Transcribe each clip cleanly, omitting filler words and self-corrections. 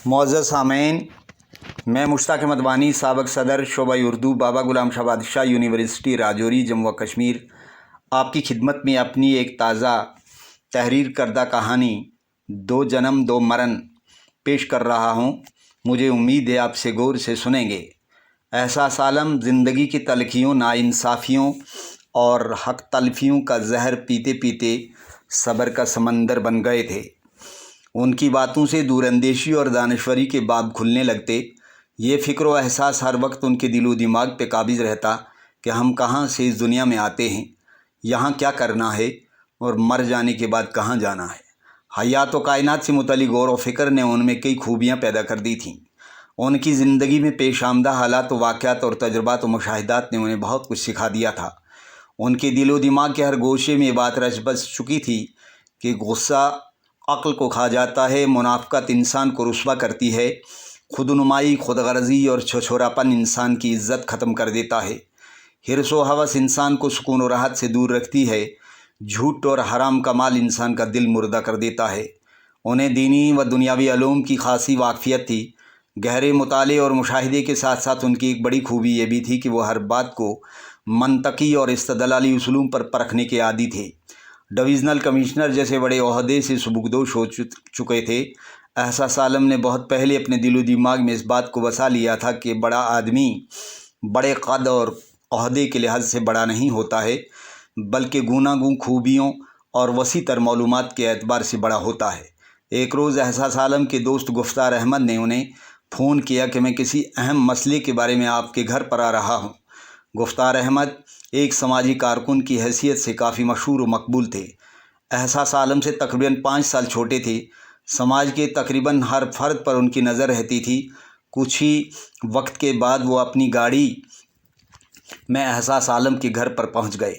मुअज़्ज़ज़ सामीन, मैं मुश्ताक अहमद वानी, साबिक़ सदर शोबा उर्दू, बाबा गुलाम शाह बादशाह यूनिवर्सिटी राजौरी, जम्मू व कश्मीर, आपकी खिदमत में अपनी एक ताज़ा तहरीर करदा कहानी दो जन्म दो मरण पेश कर रहा हूँ। मुझे उम्मीद है आप से गौर से सुनेंगे। एहसास आलम ज़िंदगी की तलखियों, नाइंसाफ़ियों और हक़ तलफ़ियों का जहर पीते पीते सब्र का समंदर बन गए थे। उनकी बातों से दूरअंदेशी और दानश्वरी के बाब खुलने लगते। ये फ़िक्र व एहसास हर वक्त उनके दिलो दिमाग पे काबिज़ रहता कि हम कहाँ से इस दुनिया में आते हैं, यहाँ क्या करना है और मर जाने के बाद कहाँ जाना है। हयात व कायनात से मुतल्लिक़ गौर व फ़िक्र ने उनमें कई खूबियाँ पैदा कर दी थीं। उनकी ज़िंदगी में पेश आमदा हालात व वाक़यात और तजुर्बात व मुशाहिदात ने उन्हें बहुत कुछ सिखा दिया था। उनके दिलो दिमाग के हर गोशे में ये बात रच बस चुकी थी कि गुस्सा अक्ल को खा जाता है, मुनाफ़क़त इंसान को रुस्वा करती है, खुदनुमाई, खुदगर्ज़ी और छोछोरापन इंसान की इज़्ज़त ख़त्म कर देता है। हिर्स व हवस इंसान को सुकून व राहत से दूर रखती है। झूठ और हराम का माल इंसान का दिल मुर्दा कर देता है। उन्हें दीनी व दुनियावी अलूम की खासी वाक़फ़ियत थी। गहरे मुताले और मुशाहिदे के साथ साथ उनकी एक बड़ी खूबी ये भी थी कि वो हर बात को मंतकी और इस्तदलाली उसूलों पर परखने के आदी थे। डिवीज़नल कमिश्नर जैसे बड़े ओहदे से सुबुकदोश हो चुके थे। एहसास आलम ने बहुत पहले अपने दिलो दिमाग में इस बात को बसा लिया था कि बड़ा आदमी बड़े कद और ओहदे के लिहाज से बड़ा नहीं होता है, बल्कि गूनागूं खूबियों और वसी तर मालूमात के एतबार से बड़ा होता है। एक रोज़ एहसास आलम के दोस्त गुफ्तार अहमद ने उन्हें फ़ोन किया कि मैं किसी अहम मसले के बारे में आपके घर पर आ रहा हूँ। गुफ्तार अहमद एक समाजी कारकुन की हैसियत से काफ़ी मशहूर व मकबूल थे। एहसास आलम से तकरीबन 5 साल छोटे थे। समाज के तकरीबन हर फर्द पर उनकी नज़र रहती थी। कुछ ही वक्त के बाद वो अपनी गाड़ी में एहसास आलम के घर पर पहुंच गए।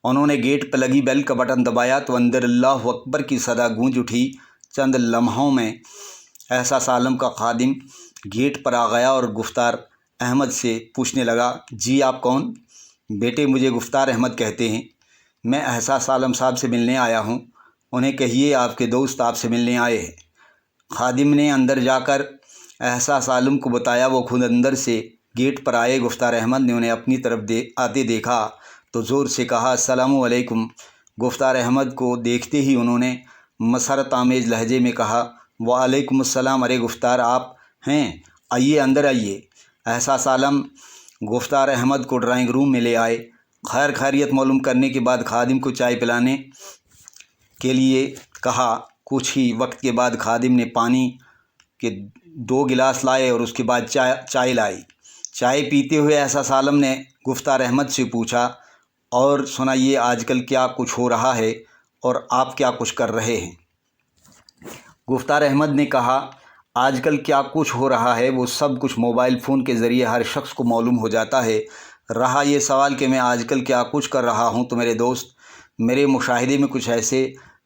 उन्होंने गेट पर लगी बेल का बटन दबाया तो अंदर अल्लाहु अकबर की सदा गूंज उठी। चंद लम्हों में एहसास आलम का खादिम गेट पर आ गया और गुफ्तार अहमद से पूछने लगा, जी आप कौन? बेटे, मुझे गुफ्तार अहमद कहते हैं। मैं एहसास आलम साहब से मिलने आया हूँ। उन्हें कहिए आपके दोस्त आपसे मिलने आए हैं। खादिम ने अंदर जाकर एहसास आलम को बताया। वो खुद अंदर से गेट पर आए। गुफ्तार अहमद ने उन्हें अपनी तरफ आते देखा तो ज़ोर से कहा, अस्सलामु अलैकुम। गुफ्तार अहमद को देखते ही उन्होंने मसरत आमेज़ लहजे में कहा, वालेकुम अस्सलाम। अरे गुफ्तार आप हैं, आइए अंदर आइए। एहसास आलम गुफ्तार अहमद को ड्राइंग रूम में ले आए। खैर खैरियत मालूम करने के बाद खादिम को चाय पिलाने के लिए कहा। कुछ ही वक्त के बाद खादिम ने पानी के 2 गिलास लाए और उसके बाद चाय लाई। चाय पीते हुए एहसास आलम ने गुफ्तार अहमद से पूछा, और सुनाइए आजकल क्या कुछ हो रहा है और आप क्या कुछ कर रहे हैं? गुफ्तार अहमद ने कहा, आजकल क्या कुछ हो रहा है वो सब कुछ मोबाइल फ़ोन के ज़रिए हर शख्स को मालूम हो जाता है। रहा ये सवाल कि मैं आजकल क्या कुछ कर रहा हूँ, तो मेरे दोस्त, मेरे मुशाहिदे में कुछ ऐसे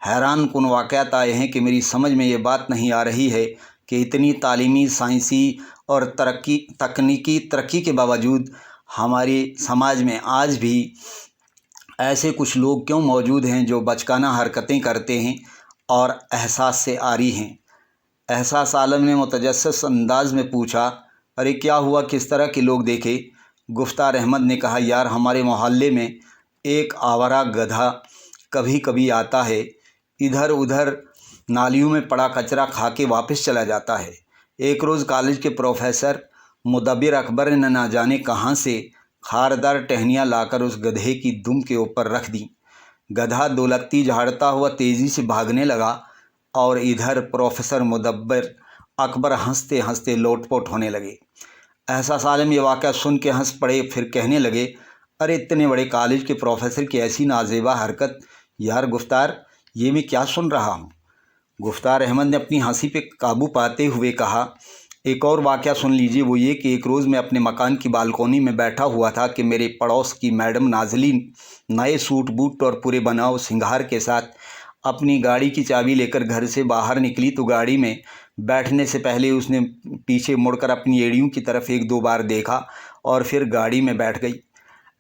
हैरान कुन वाक़यात आए हैं कि मेरी समझ में ये बात नहीं आ रही है कि इतनी तालीमी, साइंसी और तकनीकी तरक्की के बावजूद हमारे समाज में आज भी ऐसे कुछ लोग क्यों मौजूद हैं जो बचकाना हरकतें करते हैं और एहसास से आरी हैं। एहसास आलम ने मुतजस्सिस अंदाज में पूछा, अरे क्या हुआ, किस तरह के लोग देखे? गुफ्तार अहमद ने कहा, यार हमारे मोहल्ले में एक आवारा गधा कभी कभी आता है, इधर उधर नालियों में पड़ा कचरा खा के वापस चला जाता है। एक रोज़ कॉलेज के प्रोफेसर मुदब्बिर अकबर ने ना जाने कहाँ से खारदार टहनियाँ लाकर उस गधे की दुम के ऊपर रख दी। गधा दौलत्ती झाड़ता हुआ तेज़ी से भागने लगा और इधर प्रोफेसर मुदब्बिर अकबर हंसते हंसते लोटपोट होने लगे। एहसास आलम ये वाक़या सुन के हंस पड़े। फिर कहने लगे, अरे इतने बड़े कॉलेज के प्रोफेसर की ऐसी नाजेबा हरकत, यार गुफ्तार ये मैं क्या सुन रहा हूँ? गुफ्तार अहमद ने अपनी हंसी पे काबू पाते हुए कहा, एक और वाक़या सुन लीजिए। वो ये कि एक रोज़ मैं अपने मकान की बालकोनी में बैठा हुआ था कि मेरे पड़ोस की मैडम नाज़लीन नए सूट बूट और पूरे बनाव सिंगार के साथ अपनी गाड़ी की चाबी लेकर घर से बाहर निकली तो गाड़ी में बैठने से पहले उसने पीछे मुड़कर अपनी एड़ियों की तरफ 1-2 बार देखा और फिर गाड़ी में बैठ गई।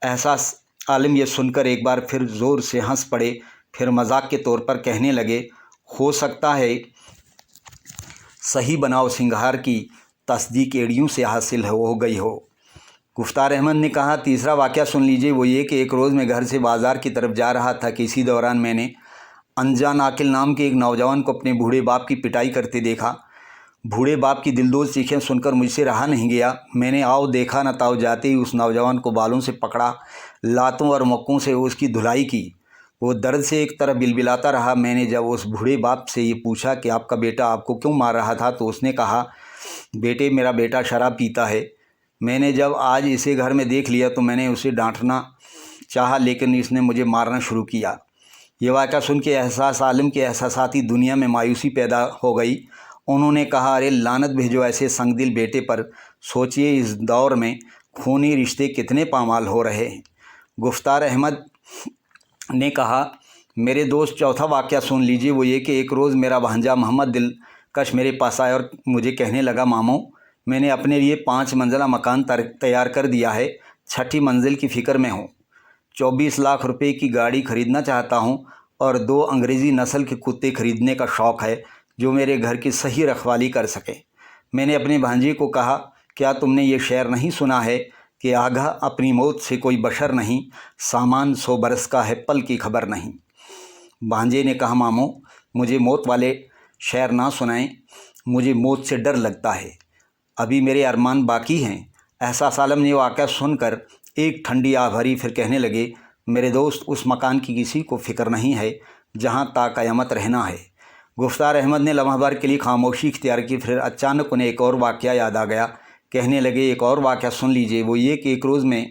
एहसास आलम ये सुनकर एक बार फिर ज़ोर से हंस पड़े। फिर मजाक के तौर पर कहने लगे, हो सकता है सही बनाव सिंगार की तस्दीक एड़ियों से हासिल हो गई हो। गुफ्तार अहमद ने कहा, तीसरा वाक़या सुन लीजिए। वो ये कि एक रोज़ मैं घर से बाज़ार की तरफ जा रहा था कि इसी दौरान मैंने अनजान आकिल नाम के एक नौजवान को अपने बूढ़े बाप की पिटाई करते देखा। बूढ़े बाप की दिलदोज़ चीखें सुनकर मुझसे रहा नहीं गया। मैंने आओ देखा न ताओ जाते ही उस नौजवान को बालों से पकड़ा, लातों और मक्कों से उसकी धुलाई की। वो दर्द से एक तरफ बिलबिलाता रहा। मैंने जब उस बूढ़े बाप से ये पूछा कि आपका बेटा आपको क्यों मार रहा था, तो उसने कहा, बेटे मेरा बेटा शराब पीता है। मैंने जब आज इसे घर में देख लिया तो मैंने उसे डांटना चाहा, लेकिन इसने मुझे मारना शुरू किया। ये वाक़या सुन के एहसास आलम के एहसासाती दुनिया में मायूसी पैदा हो गई। उन्होंने कहा, अरे लानत भेजो ऐसे संगदिल बेटे पर। सोचिए इस दौर में खूनी रिश्ते कितने पामाल हो रहे हैं। गुफ्तार अहमद ने कहा, मेरे दोस्त चौथा वाक़या सुन लीजिए। वो ये कि एक रोज़ मेरा भांजा मोहम्मद दिलकश मेरे पास आया और मुझे कहने लगा, मामू मैंने अपने लिए 5 मंजिला मकान तैयार कर दिया है, 6ठी मंजिल की फ़िक्र में हूँ। 24 लाख रुपए की गाड़ी खरीदना चाहता हूँ और 2 अंग्रेज़ी नस्ल के कुत्ते खरीदने का शौक़ है जो मेरे घर की सही रखवाली कर सके। मैंने अपने भांजे को कहा, क्या तुमने ये शेर नहीं सुना है कि आगाह अपनी मौत से कोई बशर नहीं, सामान 100 बरस का है, पल की खबर नहीं। भांजे ने कहा, मामू मुझे मौत वाले शेर ना सुनाएं, मुझे मौत से डर लगता है, अभी मेरे अरमान बाकी हैं। एहसास आलम ने वाक़या सुनकर एक ठंडी आह भरी, फिर कहने लगे, मेरे दोस्त उस मकान की किसी को फ़िक्र नहीं है जहाँ ताक़यामत रहना है। गुफ्तार अहमद ने लम्हा भर के लिए खामोशी इख्तियार की, फिर अचानक उन्हें एक और वाक़या याद आ गया। कहने लगे, एक और वाक़या सुन लीजिए। वो ये कि एक रोज़ मैं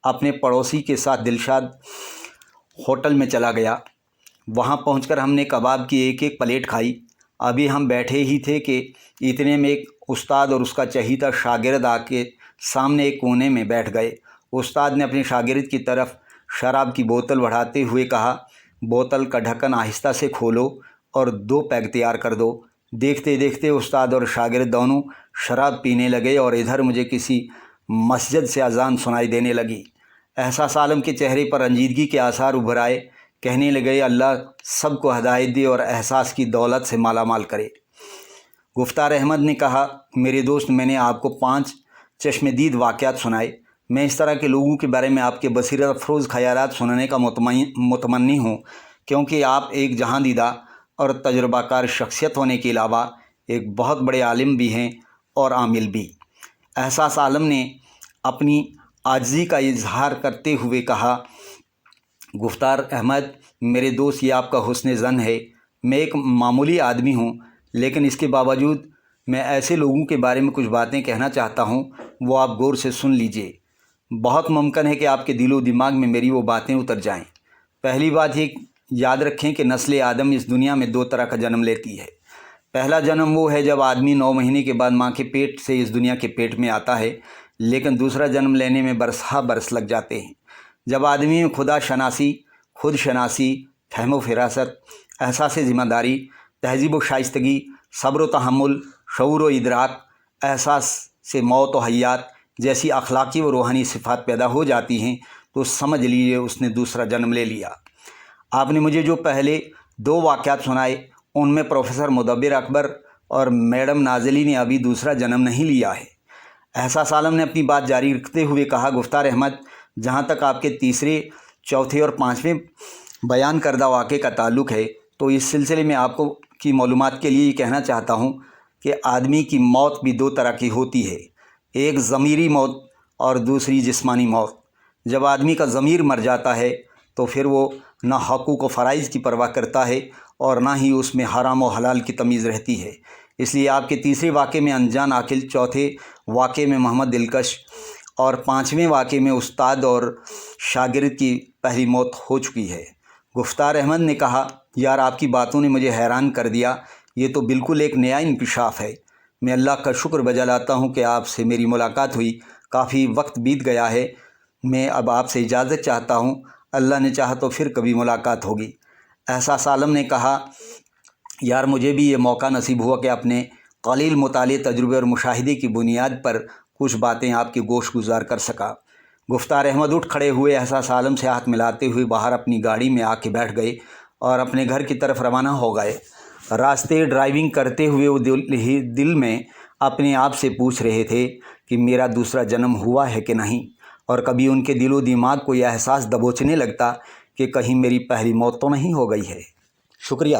अपने पड़ोसी के साथ दिलशाद होटल में चला गया। वहाँ पहुंचकर हमने कबाब की एक एक प्लेट खाई। अभी हम बैठे ही थे कि इतने में एक उस्ताद और उसका चहीता शागिर्द आके सामने एक कोने में बैठ गए। उस्ताद ने अपने शागिर्द की तरफ शराब की बोतल बढ़ाते हुए कहा, बोतल का ढक्कन आहिस्ता से खोलो और 2 पैग तैयार कर दो। देखते देखते उस्ताद और शागिर्द दोनों शराब पीने लगे और इधर मुझे किसी मस्जिद से अजान सुनाई देने लगी। एहसास आलम के चेहरे पर रंजीदगी के आसार उभर आए। कहने लगे, अल्लाह सबको हदायत दे और एहसास की दौलत से माला माल करे। गुफ्तार अहमद ने कहा, मेरे दोस्त मैंने आपको 5 चश्मदीद वाक़यात सुनाए। मैं इस तरह के लोगों के बारे में आपके बसीरत अफरोज़ ख़यालात सुनने का मुतमन्नी हूँ, क्योंकि आप एक जहां दीदा और तजुर्बाकार शख्सियत होने के अलावा एक बहुत बड़े आलिम भी हैं और आमिल भी। एहसास आलम ने अपनी आजिज़ी का इजहार करते हुए कहा, गुफ्तार अहमद मेरे दोस्त, ये आपका हुस्न ज़न है। मैं एक मामूली आदमी हूँ, लेकिन इसके बावजूद मैं ऐसे लोगों के बारे में कुछ बातें कहना चाहता हूँ, वो आप गौर से सुन लीजिए। बहुत मुमकिन है कि आपके दिलो दिमाग में मेरी वो बातें उतर जाएं। पहली बात ये याद रखें कि नस्ल आदम इस दुनिया में 2 तरह का जन्म लेती है। पहला जन्म वो है जब आदमी 9 महीने के बाद माँ के पेट से इस दुनिया के पेट में आता है, लेकिन दूसरा जन्म लेने में बरस लग जाते हैं। जब आदमी में खुदा शनासी, खुद शनासी, फहम व फिरासत, एहसास ज़िम्मेदारी, तहज़ीब व शाइस्तगी, सब्र व तहम्मुल, शऊर व इदराक, एहसास से मौत व हयात जैसी अखलाकी व रूहानी सिफ़ात पैदा हो जाती हैं, तो समझ लीजिए उसने दूसरा जन्म ले लिया। आपने मुझे जो पहले 2 वाक़यात सुनाए, उनमें प्रोफेसर मुदब्बिर अकबर और मैडम नाज़िली ने अभी दूसरा जन्म नहीं लिया है। एहसास आलम ने अपनी बात जारी रखते हुए कहा, गुफ्तार अहमद, जहाँ तक आपके तीसरे, चौथे और 5वें बयान करदा वाक़े का ताल्लुक़ है, तो इस सिलसिले में आपको की मालूमात के लिए कहना चाहता हूँ कि आदमी की मौत भी 2 तरह की होती है, एक ज़मीरी मौत और दूसरी जिस्मानी मौत। जब आदमी का ज़मीर मर जाता है तो फिर वो ना हक़ूक़ व फ़राइज़ की परवाह करता है और ना ही उसमें हराम व हलाल की तमीज़ रहती है। इसलिए आपके तीसरे वाक़े में अनजान आकिल, चौथे वाक़े में मोहम्मद दिलकश और 5वें वाक़े में उस्ताद और शागिर्द की पहली मौत हो चुकी है। गुफ्तार अहमद ने कहा, यार आपकी बातों ने मुझे हैरान कर दिया, ये तो बिल्कुल एक नया इंकशाफ है। मैं अल्लाह का शुक्र बजा लाता हूँ कि आपसे मेरी मुलाकात हुई। काफ़ी वक्त बीत गया है, मैं अब आपसे इजाज़त चाहता हूँ। अल्लाह ने चाहा तो फिर कभी मुलाकात होगी। एहसास आलम ने कहा, यार मुझे भी ये मौका नसीब हुआ कि अपने कलील मुताले, तजुर्बे और मुशाहिदे की बुनियाद पर कुछ बातें आपके गोश गुजार कर सका। गुफ्तार अहमद उठ खड़े हुए, एहसास आलम से हाथ मिलाते हुए बाहर अपनी गाड़ी में आके बैठ गए और अपने घर की तरफ रवाना हो गए। راستے ڈرائیونگ کرتے ہوئے وہ دل میں اپنے آپ سے پوچھ رہے تھے کہ میرا دوسرا جنم ہوا ہے کہ نہیں، اور کبھی ان کے دل و دماغ کو یہ احساس دبوچنے لگتا کہ کہیں میری پہلی موت تو نہیں ہو گئی ہے۔ شکریہ۔